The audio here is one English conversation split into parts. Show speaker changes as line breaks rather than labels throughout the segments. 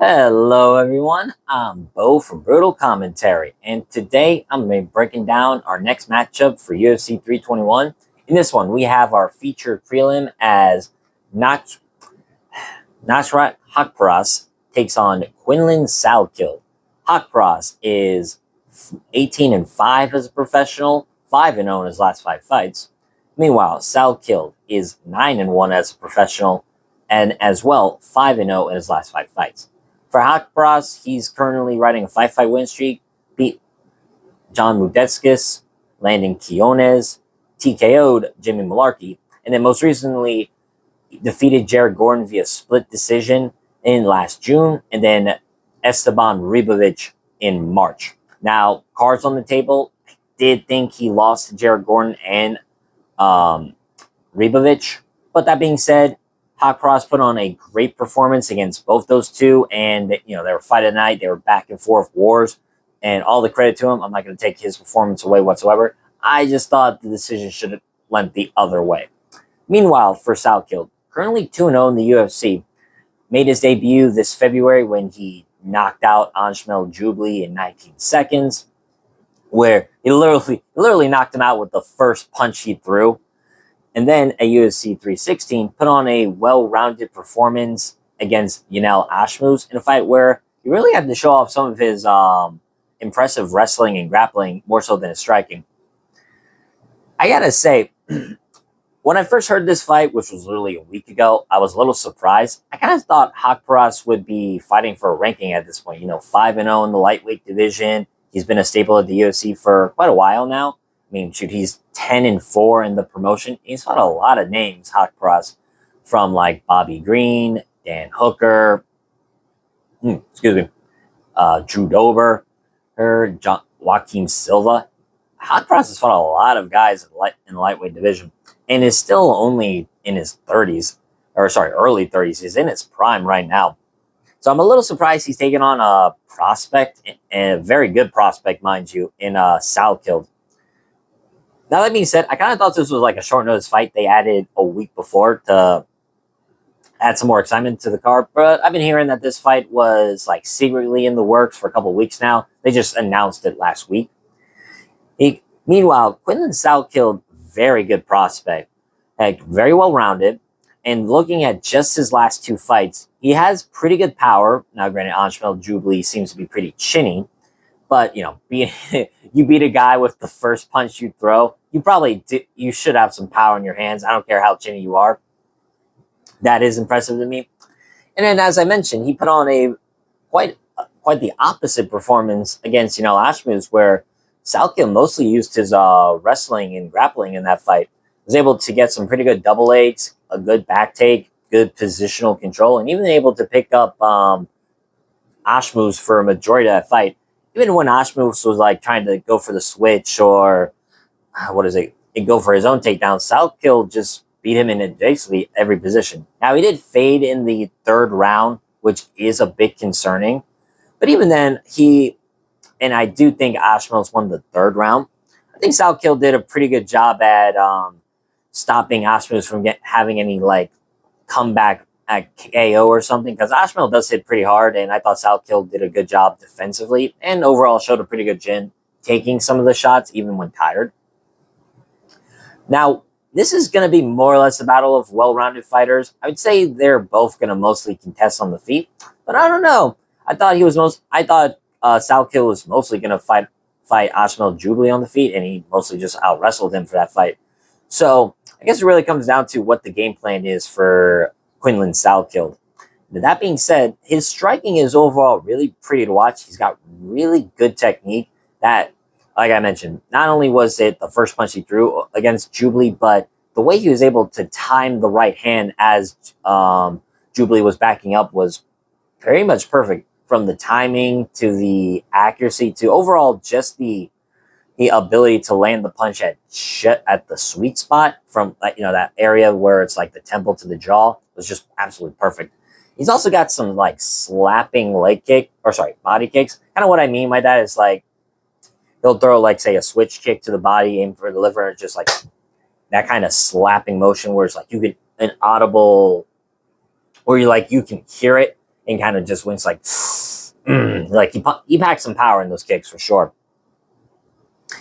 Hello, everyone. I'm Bo from Brutal Commentary, and today I'm going to be breaking down our next matchup for UFC 321. In this one, we have our featured prelim as Nas- Nasrat Haqparast takes on Quillan Salkilld. Haqparast is 18-5 as a professional, 5-0 in his last 5 fights. Meanwhile, Salkilld is 9-1 as a professional, and as well 5-0 in his last 5 fights. For Haqparast, he's currently riding a 5-fight win streak, beat John Mudetskis, landing Quiones, TKO'd Jimmy Malarkey, and then most recently defeated Jared Gordon via split decision in last June, and then Esteban Ribovic in March. Now, cards on the table, I did think he lost to Jared Gordon and Ribovic, but that being said, Haqparast put on a great performance against both those two, and they were fight of the night. They were back and forth wars, and all the credit to him. I'm not going to take his performance away whatsoever. I just thought the decision should have went the other way. Meanwhile, for Salkilld, currently 2-0 in the UFC, made his debut this February when he knocked out Anshmel Jubli in 19 seconds, where he literally knocked him out with the first punch he threw. And then at UFC 316, put on a well-rounded performance against Yanel Ashmus in a fight where he really had to show off some of his impressive wrestling and grappling more so than his striking. I gotta say, when I first heard this fight, which was literally a week ago, I was a little surprised. I kind of thought Haqparast would be fighting for a ranking at this point. 5-0 in the lightweight division. He's been a staple at the UFC for quite a while now. I mean, shoot, he's 10-4 in the promotion. He's fought a lot of names, Haqparast, from like Bobby Green, Dan Hooker, Drew Dober, Joaquin Silva. Haqparast has fought a lot of guys in the lightweight division, and is still only in his 30s, early 30s. He's in his prime right now. So I'm a little surprised he's taking on a prospect, and a very good prospect, mind you, in Salkilld. Now, that being said, I kind of thought this was like a short notice fight they added a week before to add some more excitement to the card. But I've been hearing that this fight was like secretly in the works for a couple of weeks now. They just announced it last week. Meanwhile, Quillan Salkilld, very good prospect, very well rounded. And looking at just his last 2 fights, he has pretty good power. Now, granted, Anshmel Jubli seems to be pretty chinny. But, you beat a guy with the first punch you throw, you should have some power in your hands. I don't care how chinny you are. That is impressive to me. And then, as I mentioned, he put on a quite the opposite performance against Ashmus, where Salkilld mostly used his wrestling and grappling in that fight. Was able to get some pretty good double legs, a good back take, good positional control, and even able to pick up Ashmus for a majority of that fight. Even when Ashmus was like trying to go for the switch or and go for his own takedown, Salkilld just beat him in basically every position. Now, he did fade in the 3rd round, which is a bit concerning. But even then, and I do think Ashmus won the 3rd round. I think Salkilld did a pretty good job at stopping Ashmus from having any like comeback at KO or something, because Ashmel does hit pretty hard, and I thought Salkilld did a good job defensively, and overall showed a pretty good chin, taking some of the shots even when tired. Now, this is going to be more or less a battle of well-rounded fighters. I would say they're both going to mostly contest on the feet, but I don't know. I thought Salkilld was mostly going to fight Anshmel Jubli on the feet, and he mostly just out-wrestled him for that fight. So I guess it really comes down to what the game plan is for Quillan Salkilld. That being said, his striking is overall really pretty to watch. He's got really good technique that, like I mentioned, not only was it the first punch he threw against Jubli, but the way he was able to time the right hand as Jubli was backing up was very much perfect. From the timing to the accuracy to overall just the ability to land the punch at the sweet spot from that area where it's like the temple to the jaw was just absolutely perfect. He's also got some like slapping body kicks. Kind of what I mean by that is like he'll throw like say a switch kick to the body, aim for the liver, just like that kind of slapping motion where it's like you get an audible, or you can hear it and kind of just winks like, like he packs some power in those kicks for sure.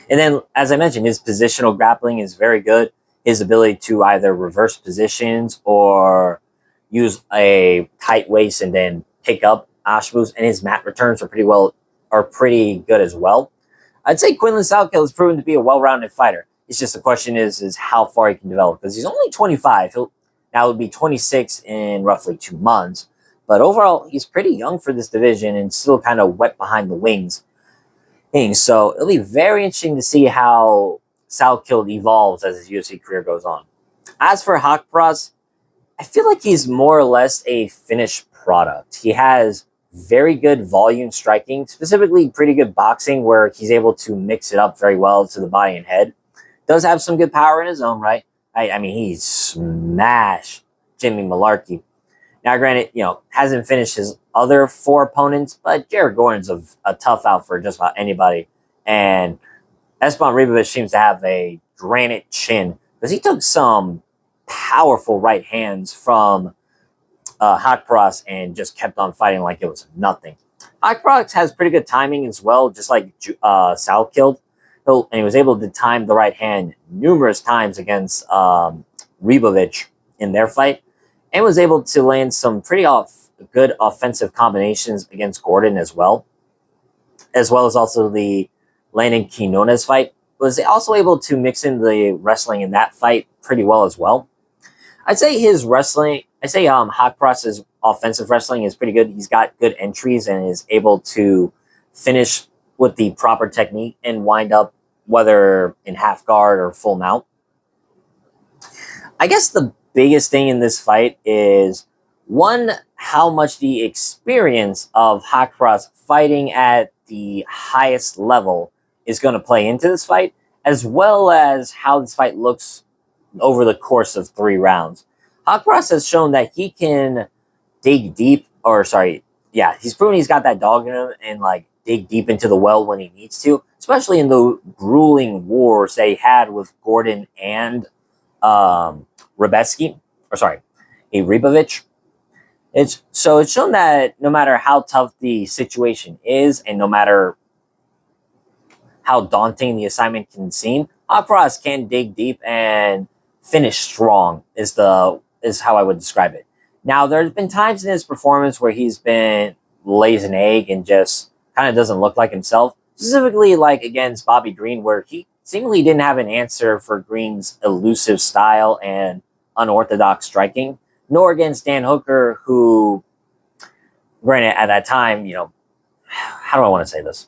And then, as I mentioned, his positional grappling is very good. His ability to either reverse positions or use a tight waist and then pick up Ash moves, and his mat returns are pretty good as well. I'd say Quillan Salkilld has proven to be a well-rounded fighter. It's just the question is how far he can develop, because he's only 25. Now would be 26 in roughly 2 months, but overall he's pretty young for this division and still kind of wet behind the wings. So it'll be very interesting to see how Salkilld evolves as his UFC career goes on. As for Haqparast, I feel like he's more or less a finished product. He has very good volume striking, specifically pretty good boxing where he's able to mix it up very well to the body and head. Does have some good power in his own right. I mean, he smashed Jimmy Malarkey. Now, granted, hasn't finished his other 4 opponents, but Jared Gordon's a tough out for just about anybody. And Esteban Ribovic seems to have a granite chin because he took some powerful right hands from Haqparast and just kept on fighting like it was nothing. Haqparast has pretty good timing as well, just like Salkilld. And he was able to time the right hand numerous times against Ribovic in their fight, and was able to land some pretty good offensive combinations against Gordon as well as also the landing Quinones fight. Was also able to mix in the wrestling in that fight pretty well as well. I'd say Haqparast's offensive wrestling is pretty good. He's got good entries and is able to finish with the proper technique and wind up whether in half guard or full mount. I guess the biggest thing in this fight is, one, how much the experience of Haqparast fighting at the highest level is going to play into this fight, as well as how this fight looks over the course of 3 rounds. Haqparast has shown that he can dig deep, he's proven he's got that dog in him and dig deep into the well when he needs to, especially in the grueling wars they had with Gordon and Ribovic. It's shown that no matter how tough the situation is and no matter how daunting the assignment can seem, Haqparast can dig deep and finish strong is how I would describe it. Now, there's been times in his performance where he's been lays an egg and just kind of doesn't look like himself, specifically like against Bobby Green, where he seemingly didn't have an answer for Green's elusive style and unorthodox striking, nor against Dan Hooker, who, granted, at that time, how do I want to say this?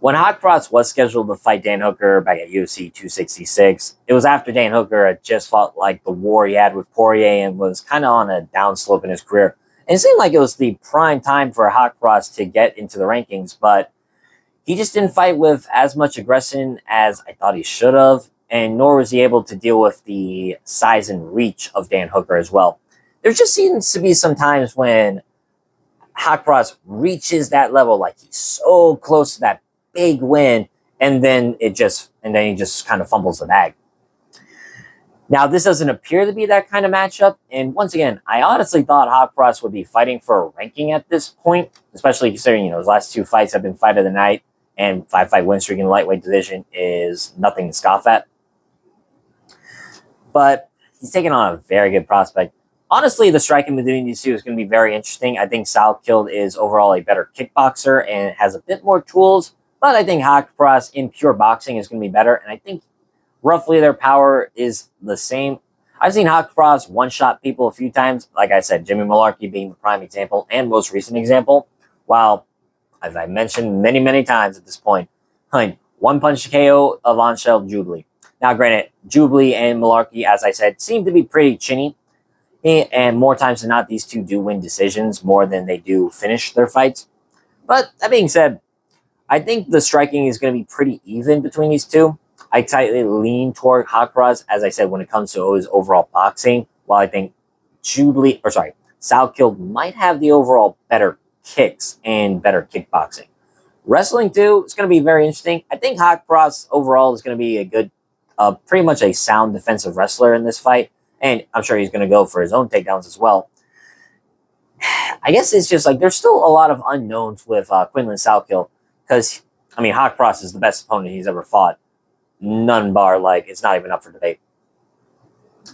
When Haqparast was scheduled to fight Dan Hooker back at UFC 266, it was after Dan Hooker had just fought the war he had with Poirier and was kind of on a downslope in his career. And it seemed like it was the prime time for Haqparast to get into the rankings, but he just didn't fight with as much aggression as I thought he should have, and nor was he able to deal with the size and reach of Dan Hooker as well. There just seems to be some times when Haqparast reaches that level, he's so close to that big win, and then he just kind of fumbles the bag. Now, this doesn't appear to be that kind of matchup, and once again, I honestly thought Haqparast would be fighting for a ranking at this point, especially considering his last 2 fights have been fight of the night, and 5-fight win streak in the lightweight division is nothing to scoff at. But he's taking on a very good prospect. Honestly, the striking between these two is going to be very interesting. I think Salkilld is overall a better kickboxer and has a bit more tools, but I think Haqparast in pure boxing is going to be better, and I think roughly their power is the same. I've seen Haqparast one-shot people a few times. Like I said, Jimmy Malarkey being the prime example and most recent example. While, as I mentioned many, many times at this point, one-punch KO of Anshel Jubilee. Now, granted, Jubilee and Malarkey, as I said, seem to be pretty chinny. And more times than not, these two do win decisions more than they do finish their fights. But that being said, I think the striking is going to be pretty even between these two. I tightly lean toward Haqparast, as I said, when it comes to his overall boxing, while I think Salkilld might have the overall better kicks and better kickboxing. Wrestling, too, is going to be very interesting. I think Haqparast overall is going to be a good, pretty much a sound defensive wrestler in this fight, and I'm sure he's going to go for his own takedowns as well. I guess it's just like there's still a lot of unknowns with Quillan Salkilld because, I mean, Haqparast is the best opponent he's ever fought. None bar, like, it's not even up for debate.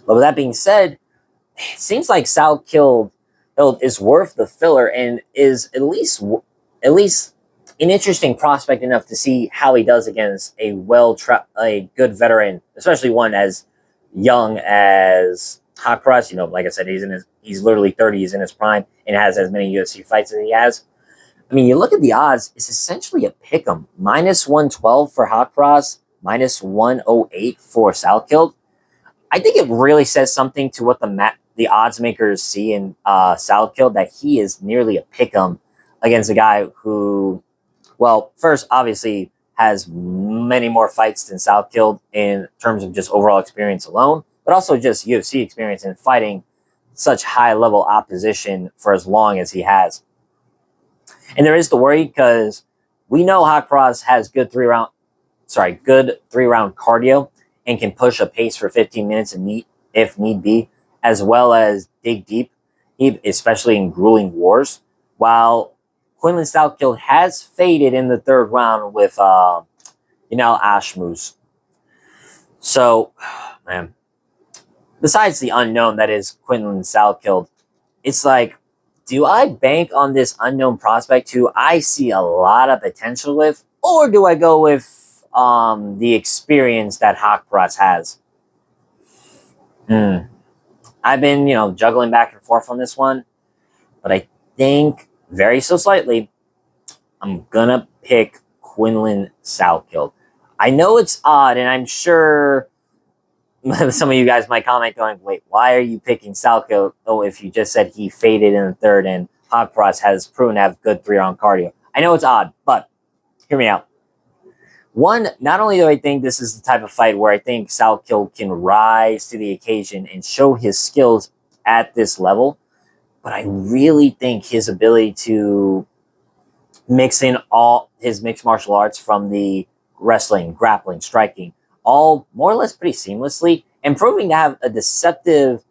But with that being said, it seems like Salkilld is worth the filler and is at least an interesting prospect enough to see how he does against a a good veteran, especially one as young as Haqparast. You know, like I said, he's literally 30, he's in his prime, and has as many UFC fights as he has. I mean, you look at the odds; it's essentially a pick'em. -112 for Haqparast, -108 for Salkilld. I think it really says something to what the odds makers see in Salkilld, that he is nearly a pick'em against a guy who, well, first obviously has many more fights than Salkilld in terms of just overall experience alone, but also just UFC experience in fighting such high level opposition for as long as he has. And there is the worry because we know Haqparast has good three round cardio and can push a pace for 15 minutes if need be, as well as dig deep, especially in grueling wars. While Quillan Salkilld has faded in the third round with Ashmus. So, man, besides the unknown that is Quillan Salkilld, it's like, do I bank on this unknown prospect who I see a lot of potential with, or do I go with the experience that Haqparast has? I've been, juggling back and forth on this one, but I think very so slightly, I'm gonna pick Quillan Salkilld. I know it's odd, and I'm sure some of you guys might comment going, wait, why are you picking Salkilld? Oh, if you just said he faded in the third and Haqparast has proven to have good 3-round cardio. I know it's odd, but hear me out. One, not only do I think this is the type of fight where I think Salkilld can rise to the occasion and show his skills at this level, but I really think his ability to mix in all his mixed martial arts from the wrestling, grappling, striking, all more or less pretty seamlessly, and proving to have a deceptive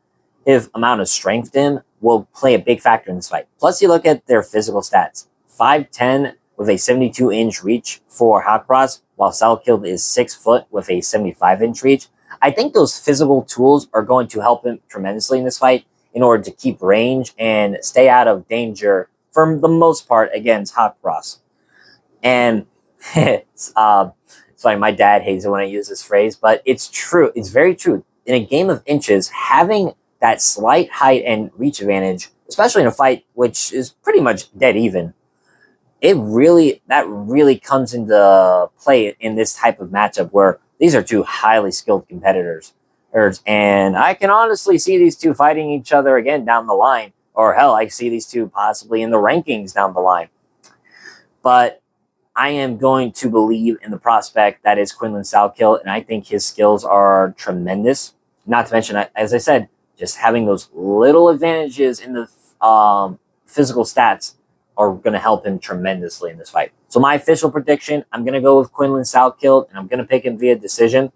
amount of strength in him will play a big factor in this fight. Plus, you look at their physical stats. 5'10", with a 72-inch reach for Haqparast, while Salkilld is 6 foot with a 75-inch reach. I think those physical tools are going to help him tremendously in this fight in order to keep range and stay out of danger for the most part against Haqparast. And it's like my dad hates it when I use this phrase, but it's true. It's very true. In a game of inches, having that slight height and reach advantage, especially in a fight which is pretty much dead even, that really comes into play in this type of matchup where these are two highly skilled competitors. And I can honestly see these two fighting each other again down the line. Or hell, I see these two possibly in the rankings down the line. But I am going to believe in the prospect that is Quillan Salkilld, and I think his skills are tremendous. Not to mention, as I said, just having those little advantages in the physical stats are going to help him tremendously in this fight. So my official prediction, I'm going to go with Quillan Salkilld, and I'm going to pick him via decision.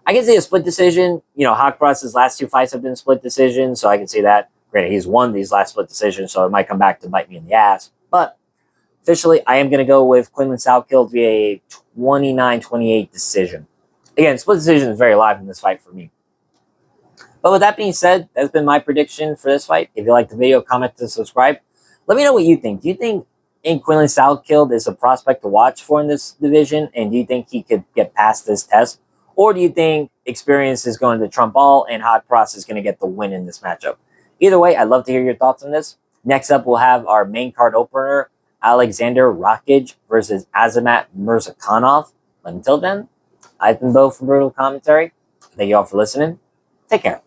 I can see a split decision. Haqparast's last 2 fights have been split decisions, so I can see that. Granted, he's won these last split decisions, so it might come back to bite me in the ass. But officially, I am going to go with Quillan Salkilld via a 29-28 decision. Again, split decision is very live in this fight for me. But with that being said, that's been my prediction for this fight. If you like the video, comment and subscribe. Let me know what you think. Do you think Quillan Salkilld is a prospect to watch for in this division? And do you think he could get past this test? Or do you think experience is going to trump all and Haqparast is going to get the win in this matchup? Either way, I'd love to hear your thoughts on this. Next up, we'll have our main card opener, Alexander Rakic versus Azamat Murzakanov. But until then, I've been Bo from Brutal Commentary. Thank you all for listening. Take care.